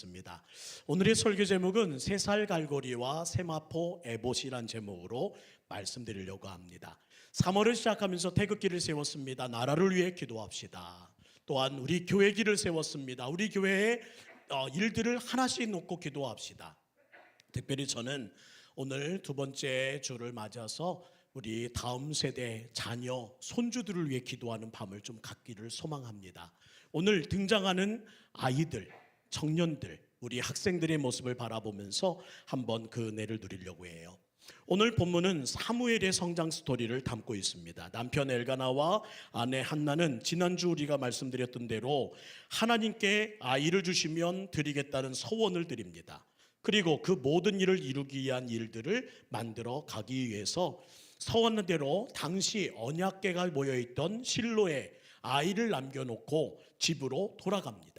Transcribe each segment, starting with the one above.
되었습니다. 오늘의 설교 제목은 새살 갈고리와 세마포 에봇이란 제목으로 말씀드리려고 합니다. 3월을 시작하면서 태극기를 세웠습니다. 나라를 위해 기도합시다. 또한 우리 교회 길을 세웠습니다. 우리 교회의 일들을 하나씩 놓고 기도합시다. 특별히 저는 오늘 두 번째 주를 맞아서 우리 다음 세대 자녀, 손주들을 위해 기도하는 밤을 좀 갖기를 소망합니다. 오늘 등장하는 아이들, 청년들, 우리 학생들의 모습을 바라보면서 한번 그 은혜를 누리려고 해요. 오늘 본문은 사무엘의 성장 스토리를 담고 있습니다. 남편 엘가나와 아내 한나는 지난주 우리가 말씀드렸던 대로 하나님께 아이를 주시면 드리겠다는 서원을 드립니다. 그리고 그 모든 일을 이루기 위한 일들을 만들어 가기 위해서 서원대로 당시 언약궤가 모여있던 실로에 아이를 남겨놓고 집으로 돌아갑니다.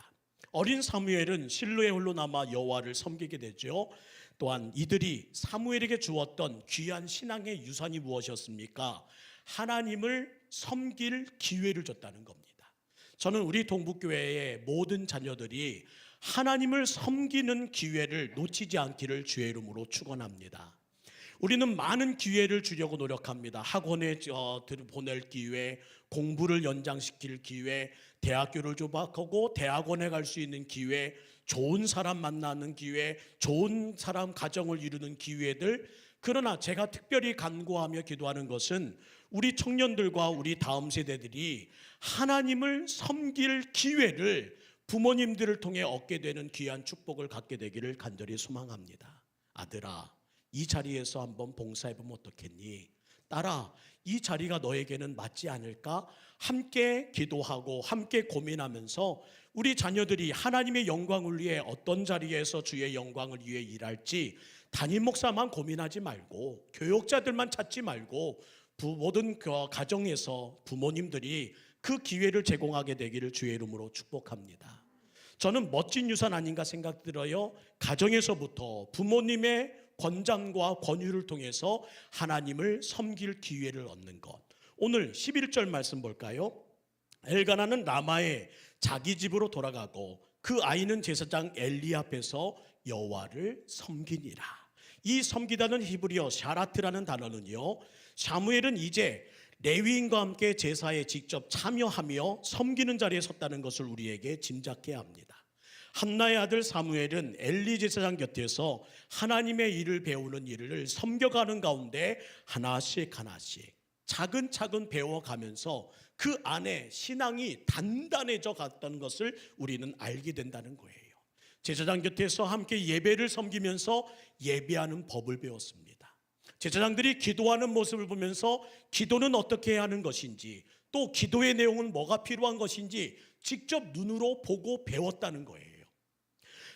어린 사무엘은 실로에 홀로 남아 여호와를 섬기게 되죠. 또한 이들이 사무엘에게 주었던 귀한 신앙의 유산이 무엇이었습니까? 하나님을 섬길 기회를 줬다는 겁니다. 저는 우리 동북교회의 모든 자녀들이 하나님을 섬기는 기회를 놓치지 않기를 주의 이름으로 축원합니다. 우리는 많은 기회를 주려고 노력합니다. 학원에 보낼 기회, 공부를 연장시킬 기회, 대학교를 졸업하고 대학원에 갈 수 있는 기회, 좋은 사람 만나는 기회, 좋은 사람 가정을 이루는 기회들. 그러나 제가 특별히 간구하며 기도하는 것은 우리 청년들과 우리 다음 세대들이 하나님을 섬길 기회를 부모님들을 통해 얻게 되는 귀한 축복을 갖게 되기를 간절히 소망합니다. 아들아, 이 자리에서 한번 봉사해보면 어떻겠니? 딸아, 이 자리가 너에게는 맞지 않을까? 함께 기도하고 함께 고민하면서 우리 자녀들이 하나님의 영광을 위해 어떤 자리에서 주의 영광을 위해 일할지 담임 목사만 고민하지 말고, 교육자들만 찾지 말고, 모든 가정에서 부모님들이 그 기회를 제공하게 되기를 주의 이름으로 축복합니다. 저는 멋진 유산 아닌가 생각 들어요. 가정에서부터 부모님의 권장과 권유를 통해서 하나님을 섬길 기회를 얻는 것. 오늘 11절 말씀 볼까요? 엘가나는 라마에 자기 집으로 돌아가고 그 아이는 제사장 엘리 앞에서 여호와를 섬기니라. 이 섬기다는 히브리어 샤라트라는 단어는요, 사무엘은 이제 레위인과 함께 제사에 직접 참여하며 섬기는 자리에 섰다는 것을 우리에게 짐작해야 합니다. 한나의 아들 사무엘은 엘리 제사장 곁에서 하나님의 일을 배우는 일을 섬겨가는 가운데 하나씩 차근차근 배워가면서 그 안에 신앙이 단단해져 갔다는 것을 우리는 알게 된다는 거예요. 제사장 곁에서 함께 예배를 섬기면서 예배하는 법을 배웠습니다. 제사장들이 기도하는 모습을 보면서 기도는 어떻게 해야 하는 것인지, 또 기도의 내용은 뭐가 필요한 것인지 직접 눈으로 보고 배웠다는 거예요.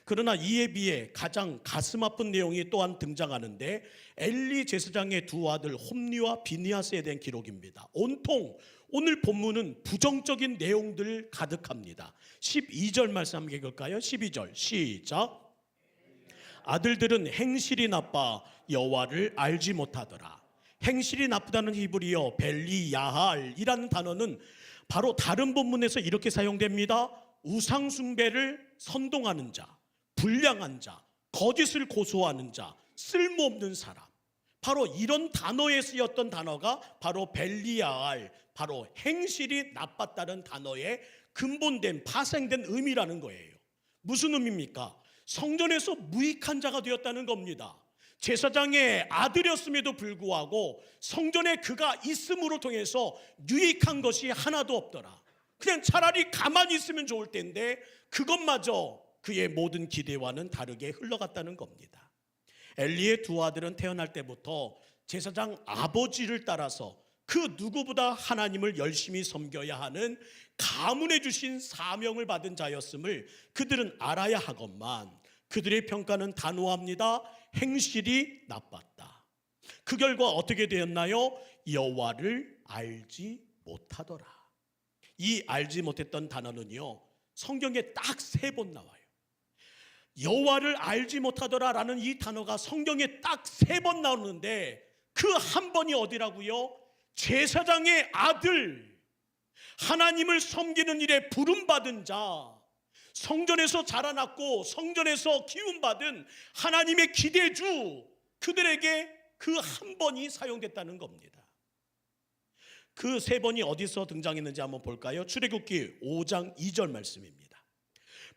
그러나 이에 비해 가장 가슴 아픈 내용이 또한 등장하는데 엘리 제사장의 두 아들 홈리와 비니아스에 대한 기록입니다. 온통 오늘 본문은 부정적인 내용들 가득합니다. 12절 말씀 한번 읽을까요? 12절 시작. 아들들은 행실이 나빠 여호와를 알지 못하더라. 행실이 나쁘다는 히브리어 벨리야할이라는 단어는 바로 다른 본문에서 이렇게 사용됩니다. 우상 숭배를 선동하는 자, 불량한 자, 거짓을 고소하는 자, 쓸모없는 사람. 바로 이런 단어에 쓰였던 단어가 바로 벨리야할, 바로 행실이 나빴다는 단어의 근본된 파생된 의미라는 거예요. 무슨 의미입니까? 성전에서 무익한 자가 되었다는 겁니다. 제사장의 아들이었음에도 불구하고 성전에 그가 있음으로 통해서 유익한 것이 하나도 없더라. 그냥 차라리 가만히 있으면 좋을 텐데 그것마저 그의 모든 기대와는 다르게 흘러갔다는 겁니다. 엘리의 두 아들은 태어날 때부터 제사장 아버지를 따라서 그 누구보다 하나님을 열심히 섬겨야 하는 가문해 주신 사명을 받은 자였음을 그들은 알아야 하건만 그들의 평가는 단호합니다. 행실이 나빴다. 그 결과 어떻게 되었나요? 여호와를 알지 못하더라. 이 알지 못했던 단어는요, 성경에 딱 3번 나와요. 여호와를 알지 못하더라라는 이 단어가 성경에 딱 3번 나오는데 그 한 번이 어디라고요? 제사장의 아들, 하나님을 섬기는 일에 부름받은 자, 성전에서 자라났고 성전에서 기운받은 하나님의 기대주, 그들에게 그 한 번이 사용됐다는 겁니다. 그 세 번이 어디서 등장했는지 한번 볼까요? 출애굽기 5장 2절 말씀입니다.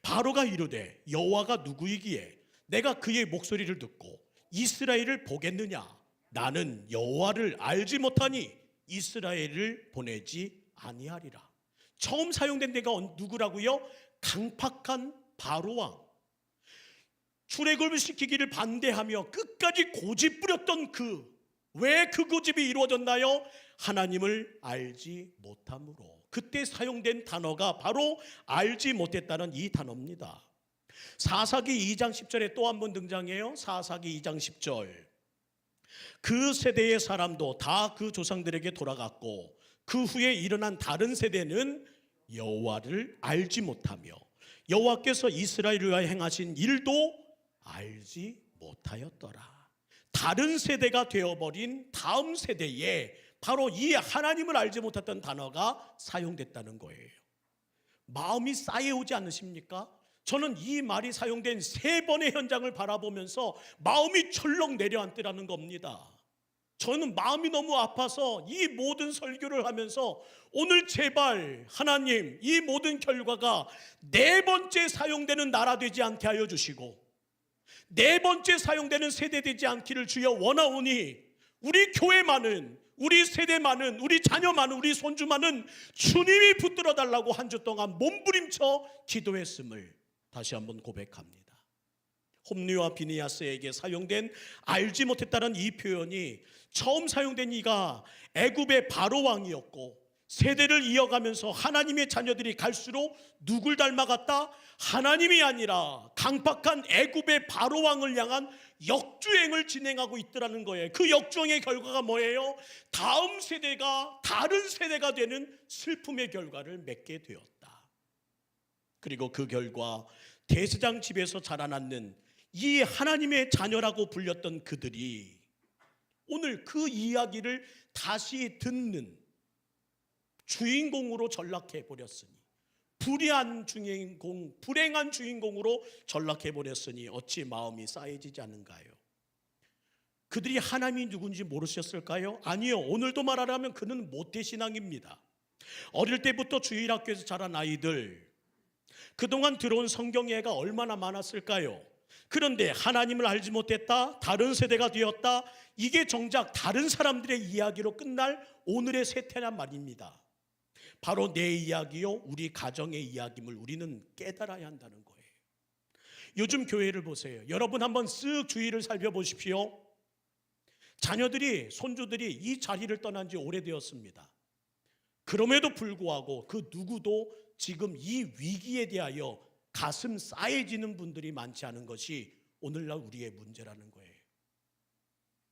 바로가 이르되 여호와가 누구이기에 내가 그의 목소리를 듣고 이스라엘을 보겠느냐? 나는 여호와를 알지 못하니 이스라엘을 보내지 아니하리라. 처음 사용된 데가 누구라고요? 강팍한 바로왕. 출애굽을 시키기를 반대하며 끝까지 고집 부렸던 왜 그 고집이 이루어졌나요? 하나님을 알지 못함으로. 그때 사용된 단어가 바로 알지 못했다는 이 단어입니다. 사사기 2장 10절에 또 한 번 등장해요. 사사기 2장 10절. 그 세대의 사람도 다 그 조상들에게 돌아갔고 그 후에 일어난 다른 세대는 여호와를 알지 못하며 여호와께서 이스라엘을 위하여 행하신 일도 알지 못하였더라. 다른 세대가 되어버린 다음 세대에 바로 이 하나님을 알지 못했던 단어가 사용됐다는 거예요. 마음이 쌓여오지 않으십니까? 저는 이 말이 사용된 세 번의 현장을 바라보면서 마음이 철렁 내려앉더라는 겁니다. 저는 마음이 너무 아파서 이 모든 설교를 하면서 오늘 제발 하나님, 이 모든 결과가 네 번째 사용되는 나라 되지 않게 하여 주시고 네 번째 사용되는 세대 되지 않기를 주여 원하오니 우리 교회만은, 우리 세대만은, 우리 자녀만은, 우리 손주만은 주님이 붙들어 달라고 한 주 동안 몸부림쳐 기도했음을 다시 한번 고백합니다. 홈리와 비니아스에게 사용된 알지 못했다는 이 표현이 처음 사용된 이가 애굽의 바로 왕이었고 세대를 이어가면서 하나님의 자녀들이 갈수록 누굴 닮아갔다? 하나님이 아니라 강팍한 애굽의 바로 왕을 향한 역주행을 진행하고 있더라는 거예요. 그 역주행의 결과가 뭐예요? 다음 세대가 다른 세대가 되는 슬픔의 결과를 맺게 되었다. 그리고 그 결과 대제사장 집에서 자라났는 이 하나님의 자녀라고 불렸던 그들이 오늘 그 이야기를 다시 듣는 주인공으로 전락해 버렸으니, 불의한 주인공, 불행한 주인공으로 전락해 버렸으니 어찌 마음이 쌓여지지 않은가요? 그들이 하나님이 누군지 모르셨을까요? 아니요. 오늘도 말하자면 그는 모태신앙입니다. 어릴 때부터 주일학교에서 자란 아이들, 그동안 들어온 성경예가 얼마나 많았을까요? 그런데 하나님을 알지 못했다, 다른 세대가 되었다, 이게 정작 다른 사람들의 이야기로 끝날 오늘의 세태란 말입니다. 바로 내 이야기요, 우리 가정의 이야기임을 우리는 깨달아야 한다는 거예요. 요즘 교회를 보세요. 여러분 한번 쓱 주위를 살펴보십시오. 자녀들이, 손주들이 이 자리를 떠난 지 오래되었습니다. 그럼에도 불구하고 그 누구도 지금 이 위기에 대하여 가슴 싸해지는 분들이 많지 않은 것이 오늘날 우리의 문제라는 거예요.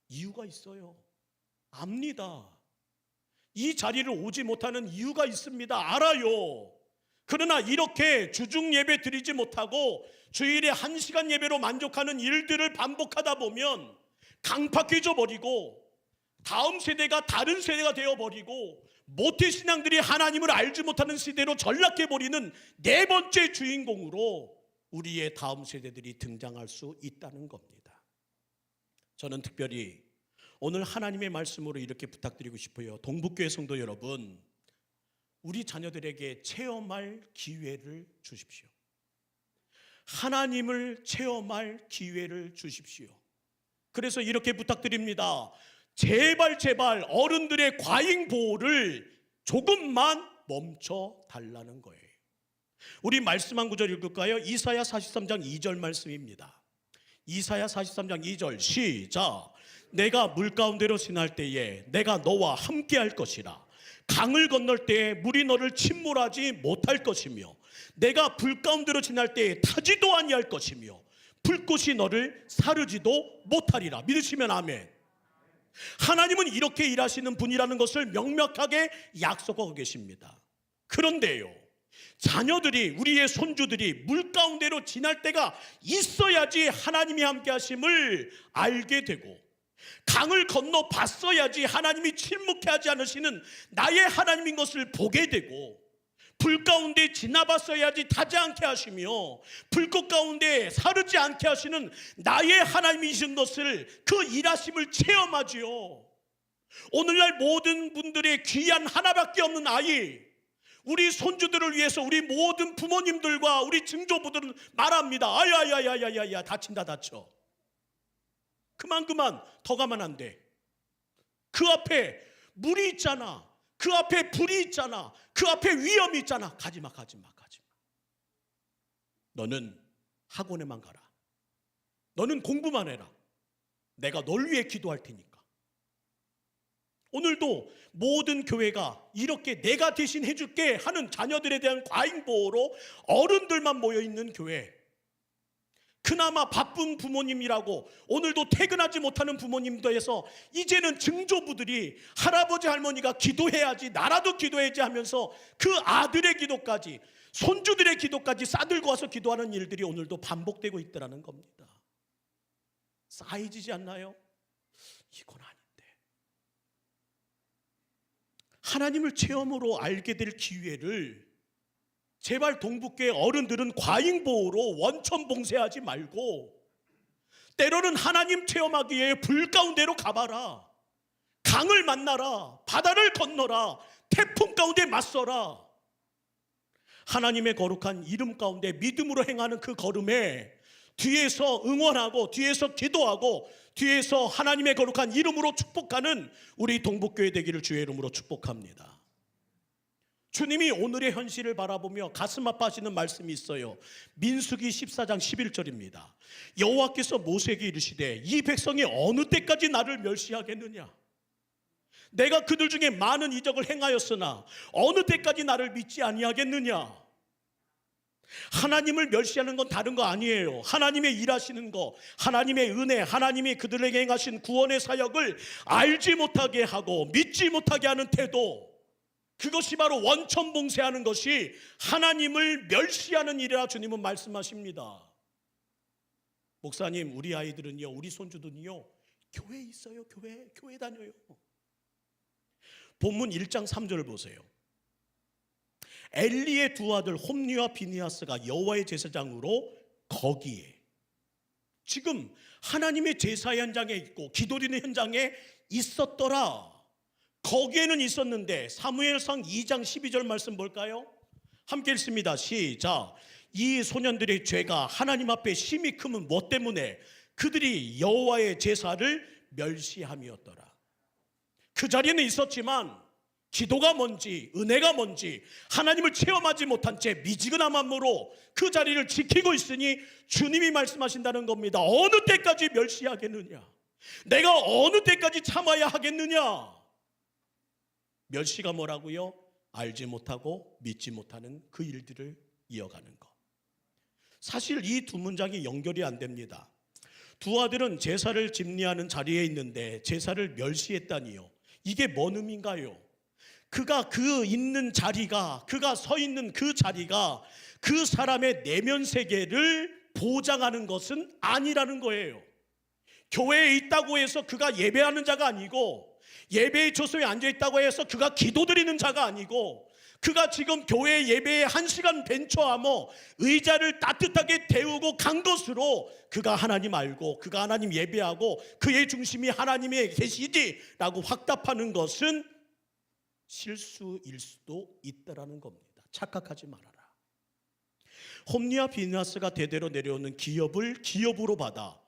이유가 있어요. 압니다. 이 자리를 오지 못하는 이유가 있습니다. 알아요. 그러나 이렇게 주중 예배 드리지 못하고 주일에 1시간 예배로 만족하는 일들을 반복하다 보면 강팍해져 버리고 다음 세대가 다른 세대가 되어버리고 모태신앙들이 하나님을 알지 못하는 시대로 전락해버리는 네 번째 주인공으로 우리의 다음 세대들이 등장할 수 있다는 겁니다. 저는 특별히 오늘 하나님의 말씀으로 이렇게 부탁드리고 싶어요. 동북교회 성도 여러분, 우리 자녀들에게 체험할 기회를 주십시오. 하나님을 체험할 기회를 주십시오. 그래서 이렇게 부탁드립니다. 제발 어른들의 과잉 보호를 조금만 멈춰 달라는 거예요. 우리 말씀 한 구절 읽을까요? 이사야 43장 2절 말씀입니다. 이사야 43장 2절 시작. 내가 물 가운데로 지날 때에 내가 너와 함께 할 것이라. 강을 건널 때에 물이 너를 침몰하지 못할 것이며 내가 불 가운데로 지날 때에 타지도 아니할 것이며 불꽃이 너를 사르지도 못하리라. 믿으시면 아멘. 하나님은 이렇게 일하시는 분이라는 것을 명확하게 약속하고 계십니다. 그런데요, 자녀들이, 우리의 손주들이 물 가운데로 지날 때가 있어야지 하나님이 함께 하심을 알게 되고, 강을 건너 봤어야지 하나님이 침묵해 하지 않으시는 나의 하나님인 것을 보게 되고, 불 가운데 지나봤어야지 타지 않게 하시며 불꽃 가운데 사르지 않게 하시는 나의 하나님이신 것을, 그 일하심을 체험하지요. 오늘날 모든 분들의 귀한 하나밖에 없는 아이, 우리 손주들을 위해서 우리 모든 부모님들과 우리 증조부들은 말합니다. 아야야야야야야, 다친다 다쳐. 그만 더 가면 안 돼. 그 앞에 물이 있잖아. 그 앞에 불이 있잖아. 그 앞에 위험이 있잖아. 가지마. 너는 학원에만 가라. 너는 공부만 해라. 내가 널 위해 기도할 테니까. 오늘도 모든 교회가 이렇게 내가 대신 해줄게 하는 자녀들에 대한 과잉보호로 어른들만 모여있는 교회, 그나마 바쁜 부모님이라고 오늘도 퇴근하지 못하는 부모님들에서 이제는 증조부들이 할아버지 할머니가 기도해야지, 나라도 기도해야지 하면서 그 아들의 기도까지, 손주들의 기도까지 싸들고 와서 기도하는 일들이 오늘도 반복되고 있더라는 겁니다. 싸해지지 않나요? 이건 아닌데. 하나님을 체험으로 알게 될 기회를 제발 동북교회 어른들은 과잉보호로 원천봉쇄하지 말고, 때로는 하나님 체험하기 위해 불 가운데로 가봐라. 강을 만나라. 바다를 건너라. 태풍 가운데 맞서라. 하나님의 거룩한 이름 가운데 믿음으로 행하는 그 걸음에 뒤에서 응원하고, 뒤에서 기도하고, 뒤에서 하나님의 거룩한 이름으로 축복하는 우리 동북교회 되기를 주의 이름으로 축복합니다. 주님이 오늘의 현실을 바라보며 가슴 아파하시는 말씀이 있어요. 민수기 14장 11절입니다. 여호와께서 모세에게 이르시되 이 백성이 어느 때까지 나를 멸시하겠느냐? 내가 그들 중에 많은 이적을 행하였으나 어느 때까지 나를 믿지 아니하겠느냐? 하나님을 멸시하는 건 다른 거 아니에요. 하나님의 일하시는 거, 하나님의 은혜, 하나님이 그들에게 행하신 구원의 사역을 알지 못하게 하고 믿지 못하게 하는 태도, 그것이 바로 원천봉쇄하는 것이 하나님을 멸시하는 일이라 주님은 말씀하십니다. 목사님, 우리 아이들은요, 우리 손주들은요, 교회에 있어요. 교회 다녀요. 본문 1장 3절을 보세요. 엘리의 두 아들 홈니와 비니하스가 여호와의 제사장으로 거기에, 지금 하나님의 제사 현장에 있고 기도드리는 현장에 있었더라. 거기에는 있었는데, 사무엘상 2장 12절 말씀 볼까요? 함께 읽습니다. 시작. 이 소년들의 죄가 하나님 앞에 심히 크면 뭐 때문에? 그들이 여호와의 제사를 멸시함이었더라. 그 자리에는 있었지만 기도가 뭔지, 은혜가 뭔지 하나님을 체험하지 못한 채 미지근한 마음으로 그 자리를 지키고 있으니 주님이 말씀하신다는 겁니다. 어느 때까지 멸시하겠느냐? 내가 어느 때까지 참아야 하겠느냐? 멸시가 뭐라고요? 알지 못하고 믿지 못하는 그 일들을 이어가는 것. 사실 이 두 문장이 연결이 안 됩니다. 두 아들은 제사를 집리하는 자리에 있는데 제사를 멸시했다니요. 이게 뭔 의미인가요? 그가 그 있는 자리가, 그가 서 있는 그 자리가 그 사람의 내면 세계를 보장하는 것은 아니라는 거예요. 교회에 있다고 해서 그가 예배하는 자가 아니고, 예배의 조소에 앉아있다고 해서 그가 기도드리는 자가 아니고, 그가 지금 교회 예배에 1시간 벤처하며 의자를 따뜻하게 데우고 간 것으로 그가 하나님 알고, 그가 하나님 예배하고 그의 중심이 하나님의 계시지라고 확답하는 것은 실수일 수도 있다라는 겁니다. 착각하지 말아라. 홈니와 비니하스가 대대로 내려오는 기업을 기업으로 받아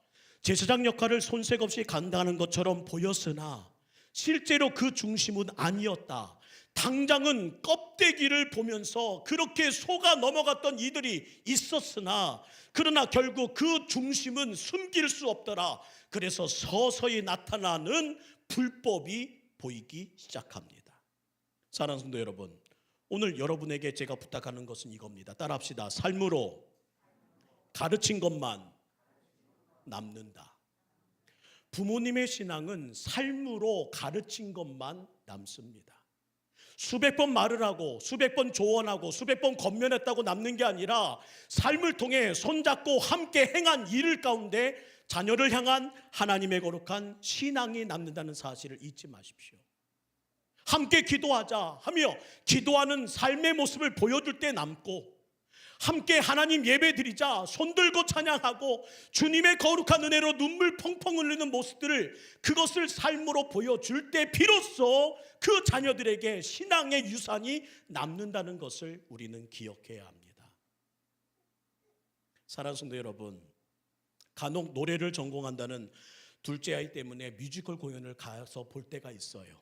제사장 역할을 손색 없이 감당하는 것처럼 보였으나 실제로 그 중심은 아니었다. 당장은 껍데기를 보면서 그렇게 속아 넘어갔던 이들이 있었으나, 그러나 결국 그 중심은 숨길 수 없더라. 그래서 서서히 나타나는 불법이 보이기 시작합니다. 사랑하는 성도 여러분, 오늘 여러분에게 제가 부탁하는 것은 이겁니다. 따라합시다. 삶으로 가르친 것만 남는다. 부모님의 신앙은 삶으로 가르친 것만 남습니다. 수백 번 말을 하고 수백 번 조언하고 수백 번 권면했다고 남는 게 아니라 삶을 통해 손잡고 함께 행한 일 가운데 자녀를 향한 하나님의 거룩한 신앙이 남는다는 사실을 잊지 마십시오. 함께 기도하자 하며 기도하는 삶의 모습을 보여줄 때 남고, 함께 하나님 예배드리자 손들고 찬양하고 주님의 거룩한 은혜로 눈물 펑펑 흘리는 모습들을, 그것을 삶으로 보여줄 때 비로소 그 자녀들에게 신앙의 유산이 남는다는 것을 우리는 기억해야 합니다. 사랑하는 성도 여러분, 간혹 노래를 전공한다는 둘째 아이 때문에 뮤지컬 공연을 가서 볼 때가 있어요.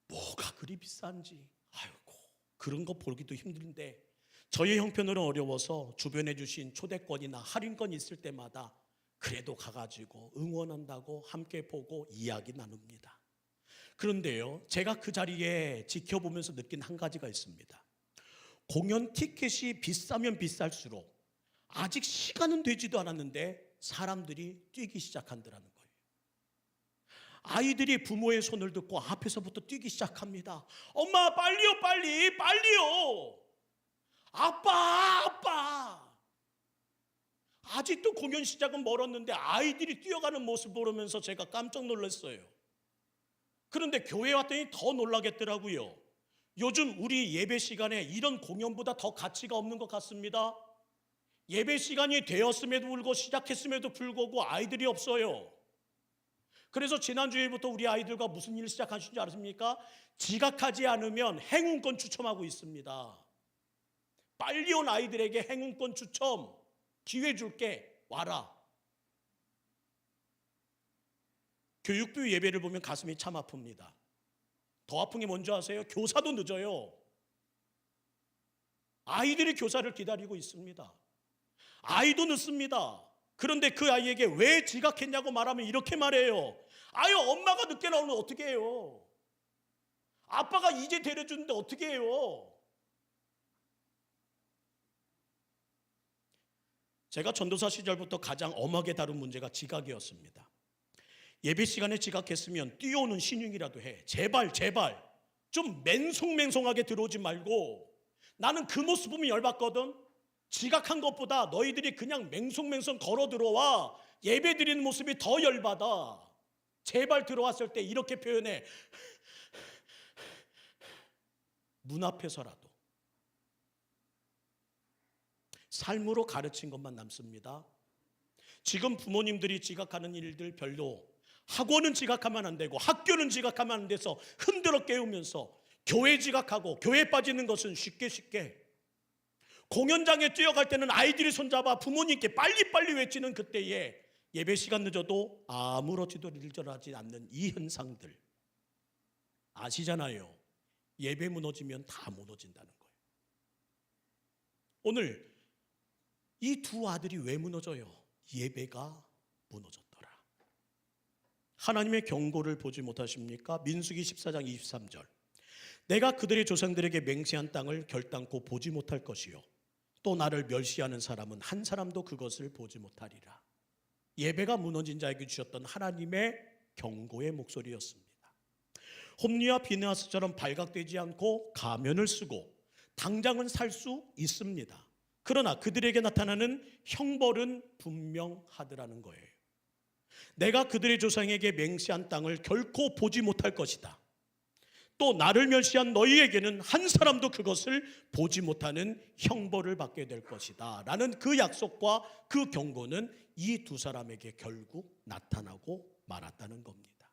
뭐가 그리 비싼지, 아이고 그런 거 보기도 힘든데 저희 형편으로 어려워서 주변에 주신 초대권이나 할인권이 있을 때마다 그래도 가가지고 응원한다고 함께 보고 이야기 나눕니다. 그런데요, 제가 그 자리에 지켜보면서 느낀 한 가지가 있습니다. 공연 티켓이 비싸면 비쌀수록 아직 시간은 되지도 않았는데 사람들이 뛰기 시작한다는 거예요. 아이들이 부모의 손을 듣고 앞에서부터 뛰기 시작합니다. 엄마 빨리요, 빨리요. 아빠. 아직도 공연 시작은 멀었는데 아이들이 뛰어가는 모습 보면서 제가 깜짝 놀랐어요. 그런데 교회에 왔더니 더 놀라겠더라고요. 요즘 우리 예배 시간에 이런 공연보다 더 가치가 없는 것 같습니다. 예배 시간이 되었음에도 불구하고 시작했음에도 불구하고 아이들이 없어요. 그래서 지난주에부터 우리 아이들과 무슨 일을 시작하신 줄 아십니까? 지각하지 않으면 행운권 추첨하고 있습니다. 빨리 온 아이들에게 행운권 추첨 기회 줄게, 와라. 교육부 예배를 보면 가슴이 참 아픕니다. 더 아픈 게 뭔지 아세요? 교사도 늦어요. 아이들이 교사를 기다리고 있습니다. 아이도 늦습니다. 그런데 그 아이에게 왜 지각했냐고 말하면 이렇게 말해요. 아유, 엄마가 늦게 나오면 어떻게 해요? 아빠가 이제 데려주는데 어떻게 해요? 제가 전도사 시절부터 가장 엄하게 다룬 문제가 지각이었습니다. 예배 시간에 지각했으면 뛰어오는 신용이라도 해. 제발 좀 맹송맹송하게 들어오지 말고. 나는 그 모습 보면 열받거든. 지각한 것보다 너희들이 그냥 맹송맹송 걸어 들어와 예배 드리는 모습이 더 열받아. 제발 들어왔을 때 이렇게 표현해. 문 앞에서라도. 삶으로 가르친 것만 남습니다. 지금 부모님들이 지각하는 일들 별로, 학원은 지각하면 안 되고 학교는 지각하면 안 돼서 흔들어 깨우면서 교회 지각하고 교회 빠지는 것은 쉽게 공연장에 뛰어갈 때는 아이들이 손잡아 부모님께 빨리빨리 외치는 그때에 예배 시간 늦어도 아무렇지도 일절하지 않는 이 현상들 아시잖아요. 예배 무너지면 다 무너진다는 거예요. 오늘 이 두 아들이 왜 무너져요? 예배가 무너졌더라. 하나님의 경고를 보지 못하십니까? 민수기 14장 23절. 내가 그들의 조상들에게 맹세한 땅을 결단코 보지 못할 것이요 또 나를 멸시하는 사람은 한 사람도 그것을 보지 못하리라. 예배가 무너진 자에게 주셨던 하나님의 경고의 목소리였습니다. 홈리와 비느하스처럼 발각되지 않고 가면을 쓰고 당장은 살 수 있습니다. 그러나 그들에게 나타나는 형벌은 분명하더라는 거예요. 내가 그들의 조상에게 맹세한 땅을 결코 보지 못할 것이다. 또 나를 멸시한 너희에게는 한 사람도 그것을 보지 못하는 형벌을 받게 될 것이다 라는 그 약속과 그 경고는 이 두 사람에게 결국 나타나고 말았다는 겁니다.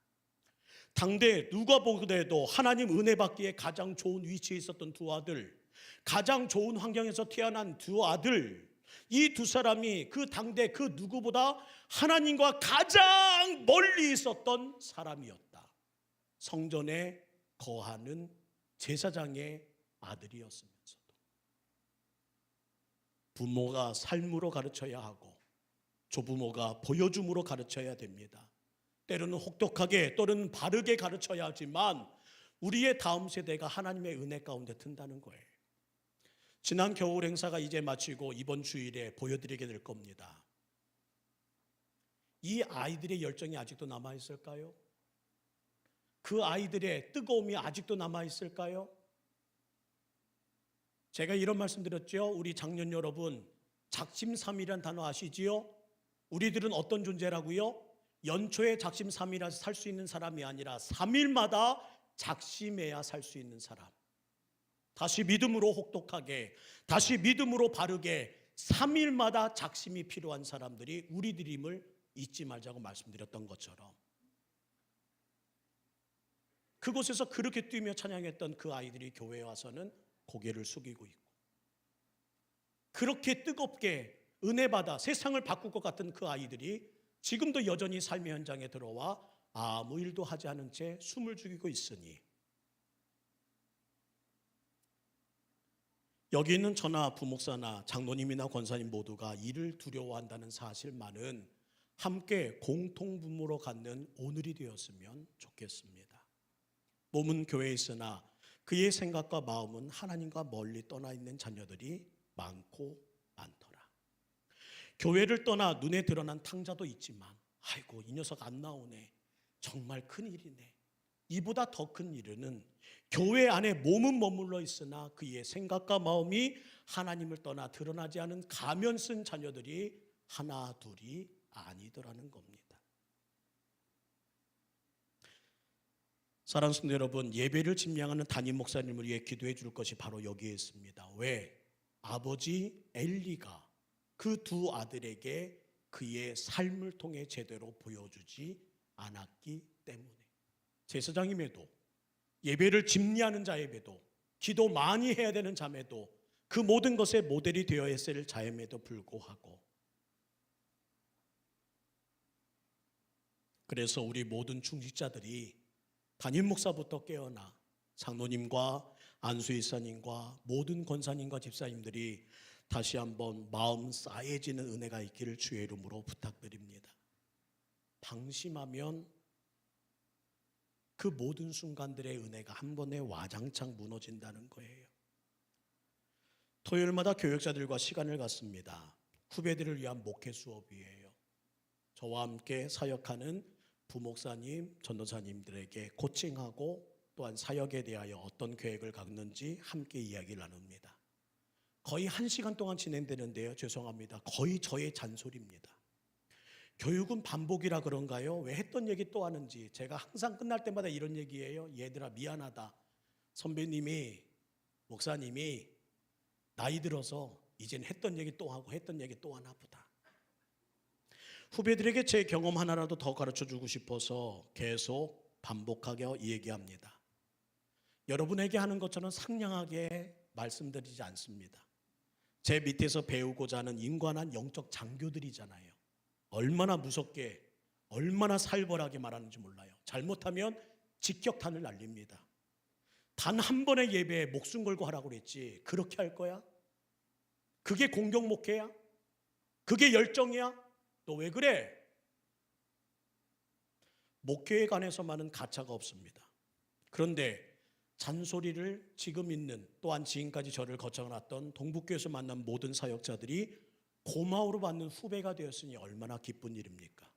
당대 누가 보더라도 하나님 은혜 받기에 가장 좋은 위치에 있었던 두 아들, 가장 좋은 환경에서 태어난 두 아들, 이 두 사람이 그 당대 그 누구보다 하나님과 가장 멀리 있었던 사람이었다. 성전에 거하는 제사장의 아들이었으면서도 부모가 삶으로 가르쳐야 하고 조부모가 보여줌으로 가르쳐야 됩니다. 때로는 혹독하게 또는 바르게 가르쳐야 하지만 우리의 다음 세대가 하나님의 은혜 가운데 든다는 거예요. 지난 겨울 행사가 이제 마치고 이번 주일에 보여드리게 될 겁니다. 이 아이들의 열정이 아직도 남아있을까요? 그 아이들의 뜨거움이 아직도 남아있을까요? 제가 이런 말씀 드렸죠. 우리 장년 여러분, 작심삼일이라는 단어 아시지요? 우리들은 어떤 존재라고요? 연초에 작심삼일해서 살 수 있는 사람이 아니라 3일마다 작심해야 살 수 있는 사람, 다시 믿음으로 혹독하게, 다시 믿음으로 바르게 3일마다 작심이 필요한 사람들이 우리들임을 잊지 말자고 말씀드렸던 것처럼, 그곳에서 그렇게 뛰며 찬양했던 그 아이들이 교회에 와서는 고개를 숙이고 있고, 그렇게 뜨겁게 은혜 받아 세상을 바꿀 것 같은 그 아이들이 지금도 여전히 삶의 현장에 들어와 아무 일도 하지 않은 채 숨을 죽이고 있으니, 여기 있는 저나 부목사나 장로님이나 권사님 모두가 이를 두려워한다는 사실만은 함께 공통분모로 갖는 오늘이 되었으면 좋겠습니다. 몸은 교회에 있으나 그의 생각과 마음은 하나님과 멀리 떠나 있는 자녀들이 많고 많더라. 교회를 떠나 눈에 드러난 탕자도 있지만, 아이고 이 녀석 안 나오네, 정말 큰일이네. 이보다 더 큰 일은 교회 안에 몸은 머물러 있으나 그의 생각과 마음이 하나님을 떠나 드러나지 않은 가면 쓴 자녀들이 하나 둘이 아니더라는 겁니다. 사랑하는 성도 여러분, 예배를 집량하는 담임 목사님을 위해 기도해 줄 것이 바로 여기에 있습니다. 왜? 아버지 엘리가 그 두 아들에게 그의 삶을 통해 제대로 보여주지 않았기 때문에, 제사장임에도, 예배를 집리하는 자임에도, 기도 많이 해야 되는 자임에도, 그 모든 것에 모델이 되어야 할 자임에도 불구하고, 그래서 우리 모든 중직자들이 담임 목사부터 깨어나 장로님과 안수이사님과 모든 권사님과 집사님들이 다시 한번 마음 싸해지는 은혜가 있기를 주의 이름으로 부탁드립니다. 방심하면 그 모든 순간들의 은혜가 한 번에 와장창 무너진다는 거예요. 토요일마다 교역자들과 시간을 갖습니다. 후배들을 위한 목회 수업이에요. 저와 함께 사역하는 부목사님, 전도사님들에게 코칭하고 또한 사역에 대하여 어떤 계획을 갖는지 함께 이야기를 나눕니다. 거의 1시간 동안 진행되는데요, 죄송합니다, 거의 저의 잔소리입니다. 교육은 반복이라 그런가요? 왜 했던 얘기 또 하는지. 제가 항상 끝날 때마다 이런 얘기예요. 얘들아 미안하다, 선배님이, 목사님이 나이 들어서 이젠 했던 얘기 또 하고 했던 얘기 또 하나 보다. 후배들에게 제 경험 하나라도 더 가르쳐주고 싶어서 계속 반복하게 얘기합니다. 여러분에게 하는 것처럼 상냥하게 말씀드리지 않습니다. 제 밑에서 배우고자 하는 인관한 영적 장교들이잖아요. 얼마나 무섭게, 얼마나 살벌하게 말하는지 몰라요. 잘못하면 직격탄을 날립니다. 단 한 번의 예배에 목숨 걸고 하라고 그랬지, 그렇게 할 거야? 그게 공경 목회야? 그게 열정이야? 너 왜 그래? 목회에 관해서만은 가차가 없습니다. 그런데 잔소리를 지금 있는, 또한 지금까지 저를 거쳐놨던 동북교에서 만난 모든 사역자들이 고마워로 받는 후배가 되었으니 얼마나 기쁜 일입니까?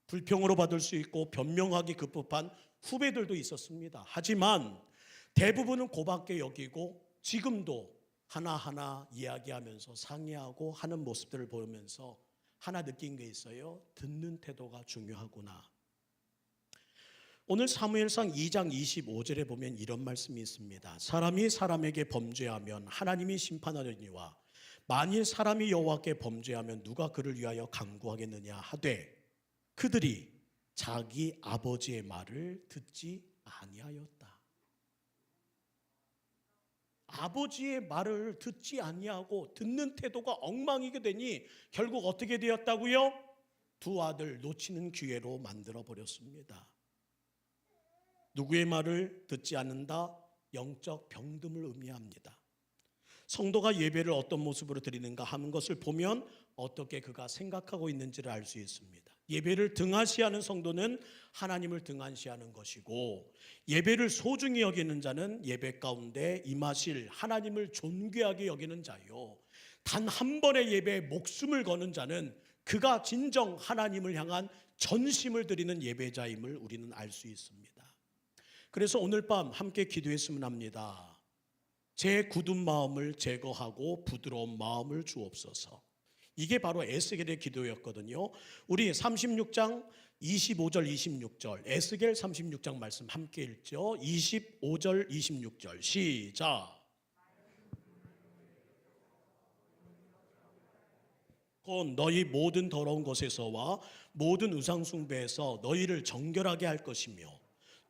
불평으로 받을 수 있고 변명하기 급급한 후배들도 있었습니다. 하지만 대부분은 고밖에 여기고 지금도 하나하나 이야기하면서 상의하고 하는 모습들을 보면서 하나 느낀 게 있어요. 듣는 태도가 중요하구나. 오늘 사무엘상 2장 25절에 보면 이런 말씀이 있습니다. 사람이 사람에게 범죄하면 하나님이 심판하려니와 만일 사람이 여호와께 범죄하면 누가 그를 위하여 간구하겠느냐 하되 그들이 자기 아버지의 말을 듣지 아니하였다. 아버지의 말을 듣지 아니하고 듣는 태도가 엉망이게 되니 결국 어떻게 되었다고요? 두 아들 놓치는 기회로 만들어 버렸습니다. 누구의 말을 듣지 않는다? 영적 병듦을 의미합니다. 성도가 예배를 어떤 모습으로 드리는가 하는 것을 보면 어떻게 그가 생각하고 있는지를 알 수 있습니다. 예배를 등한시하는 성도는 하나님을 등한시하는 것이고, 예배를 소중히 여기는 자는 예배 가운데 임하실 하나님을 존귀하게 여기는 자요, 단 한 번의 예배에 목숨을 거는 자는 그가 진정 하나님을 향한 전심을 드리는 예배자임을 우리는 알 수 있습니다. 그래서 오늘 밤 함께 기도했으면 합니다. 제 굳은 마음을 제거하고 부드러운 마음을 주옵소서. 이게 바로 에스겔의 기도였거든요. 우리 36장 25절 26절 에스겔 36장 말씀 함께 읽죠. 25절 26절 시작. 곧 너희 모든 더러운 것에서와 모든 우상 숭배에서 너희를 정결하게 할 것이며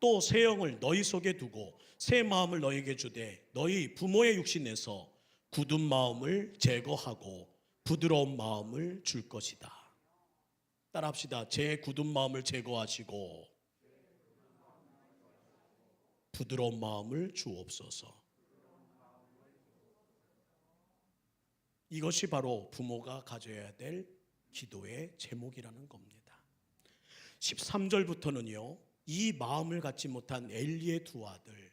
또 새 영을 너희 속에 두고 새 마음을 너희에게 주되 너희 부모의 육신에서 굳은 마음을 제거하고 부드러운 마음을 줄 것이다. 따라합시다. 제 굳은 마음을 제거하시고 부드러운 마음을 주옵소서. 이것이 바로 부모가 가져야 될 기도의 제목이라는 겁니다. 13절부터는요, 이 마음을 갖지 못한 엘리의 두 아들,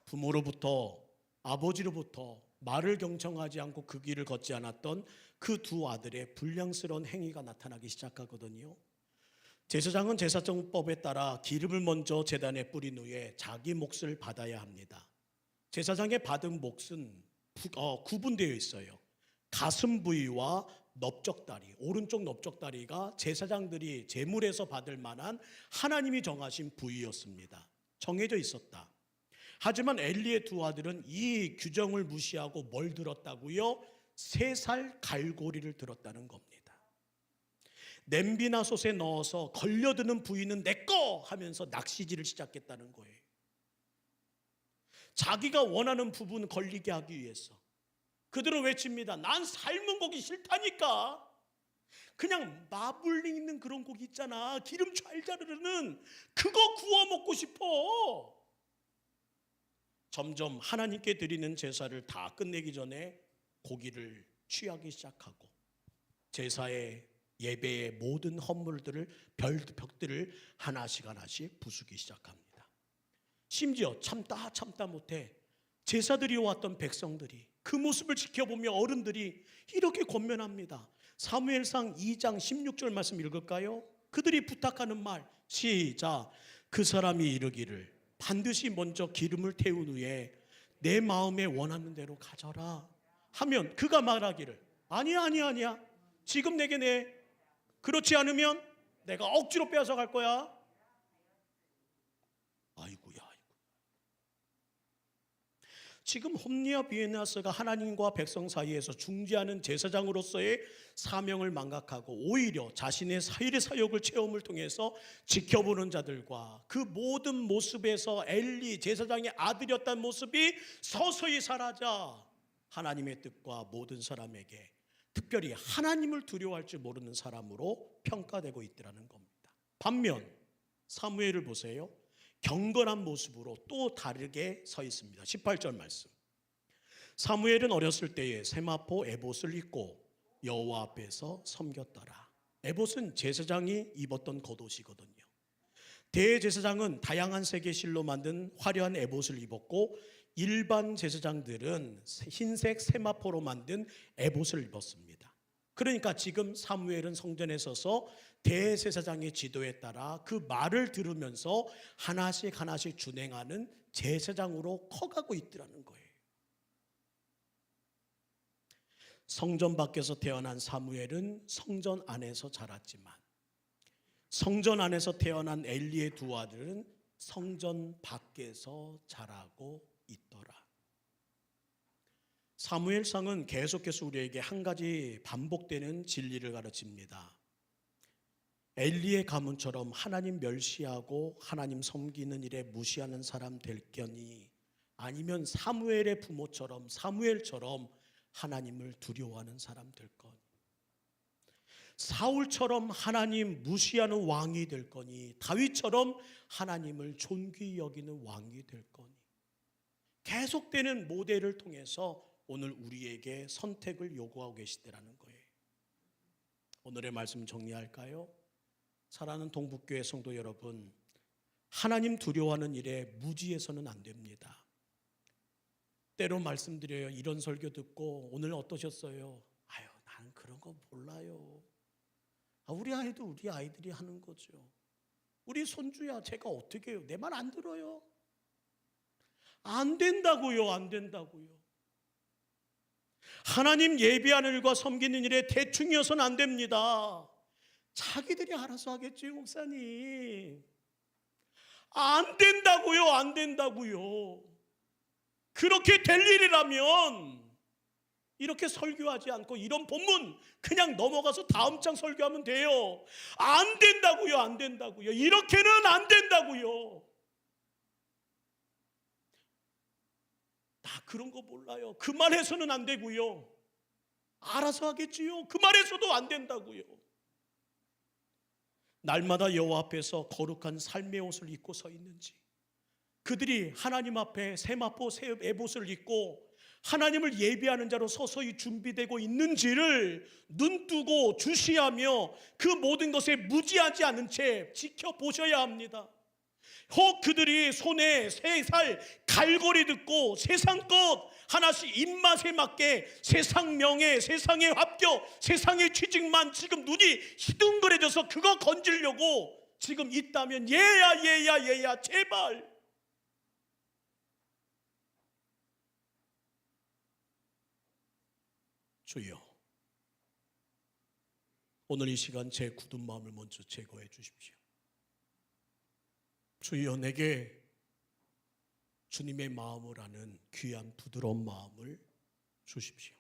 부모로부터 아버지로부터 말을 경청하지 않고 그 길을 걷지 않았던 그 두 아들의 불량스러운 행위가 나타나기 시작하거든요. 제사장은 제사정법에 따라 기름을 먼저 제단에 뿌린 후에 자기 몫을 받아야 합니다. 제사장의 받은 몫은 구분되어 있어요. 가슴 부위와 넓적다리, 오른쪽 넓적다리가 제사장들이 제물에서 받을 만한 하나님이 정하신 부위였습니다. 정해져 있었다. 하지만 엘리의 두 아들은 이 규정을 무시하고 뭘 들었다고요? 3살 갈고리를 들었다는 겁니다. 냄비나 솥에 넣어서 걸려드는 부위는 내 거 하면서 낚시질을 시작했다는 거예요. 자기가 원하는 부분 걸리게 하기 위해서 그들은 외칩니다. 난 삶은 고기 싫다니까. 그냥 마블링 있는 그런 고기 있잖아. 기름 잘 자르는 그거 구워 먹고 싶어. 점점 하나님께 드리는 제사를 다 끝내기 전에 고기를 취하기 시작하고 제사의 예배의 모든 헌물들을 벽들을 하나씩 부수기 시작합니다. 심지어 참다 못해 제사드리러 왔던 백성들이 그 모습을 지켜보며 어른들이 이렇게 권면합니다. 사무엘상 2장 16절 말씀 읽을까요? 그들이 부탁하는 말 시작. 그 사람이 이르기를 반드시 먼저 기름을 태운 후에 내 마음에 원하는 대로 가져라 하면 그가 말하기를 아니야 지금 내게 내 그렇지 않으면 내가 억지로 빼앗아 갈 거야. 아이고야. 지금 홈리와 비에나스가 하나님과 백성 사이에서 중재하는 제사장으로서의 사명을 망각하고 오히려 자신의 사일의 사역을 체험을 통해서 지켜보는 자들과 그 모든 모습에서 엘리 제사장의 아들이었다는 모습이 서서히 사라져 하나님의 뜻과 모든 사람에게 특별히 하나님을 두려워할 줄 모르는 사람으로 평가되고 있더라는 겁니다. 반면 사무엘을 보세요. 경건한 모습으로 또 다르게 서 있습니다. 18절 말씀. 사무엘은 어렸을 때에 세마포 에봇을 입고 여호와 앞에서 섬겼더라. 에봇은 제사장이 입었던 겉옷이거든요. 대제사장은 다양한 색의 실로 만든 화려한 에봇을 입었고 일반 제사장들은 흰색 세마포로 만든 에봇을 입었습니다. 그러니까 지금 사무엘은 성전에 서서 대제사장의 지도에 따라 그 말을 들으면서 하나씩 준행하는 제사장으로 커가고 있더라는 거예요. 성전 밖에서 태어난 사무엘은 성전 안에서 자랐지만 성전 안에서 태어난 엘리의 두 아들은 성전 밖에서 자라고 있더라. 사무엘상은 계속해서 우리에게 한 가지 반복되는 진리를 가르칩니다. 엘리의 가문처럼 하나님 멸시하고 하나님 섬기는 일에 무시하는 사람 될 거니 아니면 사무엘의 부모처럼 사무엘처럼 하나님을 두려워하는 사람 될 거니 사울처럼 하나님 무시하는 왕이 될 거니 다윗처럼 하나님을 존귀히 여기는 왕이 될 거니 계속되는 모델을 통해서 오늘 우리에게 선택을 요구하고 계시더라는 거예요. 오늘의 말씀 정리할까요? 사랑하는 동북교회 성도 여러분, 하나님 두려워하는 일에 무지해서는 안 됩니다. 때로 말씀드려요. 이런 설교 듣고 오늘 어떠셨어요? 아유, 나는 그런 거 몰라요. 우리 아이도 우리 아이들이 하는 거죠. 우리 손주야, 제가 어떻게 해요? 내 말 안 들어요. 안 된다고요. 하나님 예배하는 일과 섬기는 일에 대충이어서는 안 됩니다. 자기들이 알아서 하겠지, 목사님. 안 된다고요, 안 된다고요. 그렇게 될 일이라면 이렇게 설교하지 않고 이런 본문 그냥 넘어가서 다음 장 설교하면 돼요. 안 된다고요, 안 된다고요. 이렇게는 안 된다고요. 나 그런 거 몰라요. 그 말해서는 안 되고요. 알아서 하겠지요. 그 말해서도 안 된다고요. 날마다 여호와 앞에서 거룩한 삶의 옷을 입고 서 있는지, 그들이 하나님 앞에 세마포 새 에봇을 입고 하나님을 예배하는 자로 서서히 준비되고 있는지를 눈뜨고 주시하며 그 모든 것에 무지하지 않은 채 지켜보셔야 합니다. 혹 그들이 손에 3살 갈고리 듣고 세상 것 하나씩 입맛에 맞게 세상 명예, 세상의 합격, 세상의 취직만 지금 눈이 희둥거려져서 그거 건지려고 지금 있다면 얘야 제발. 주여, 오늘 이 시간 제 굳은 마음을 먼저 제거해 주십시오. 주여, 내게 주님의 마음을 아는 귀한 부드러운 마음을 주십시오.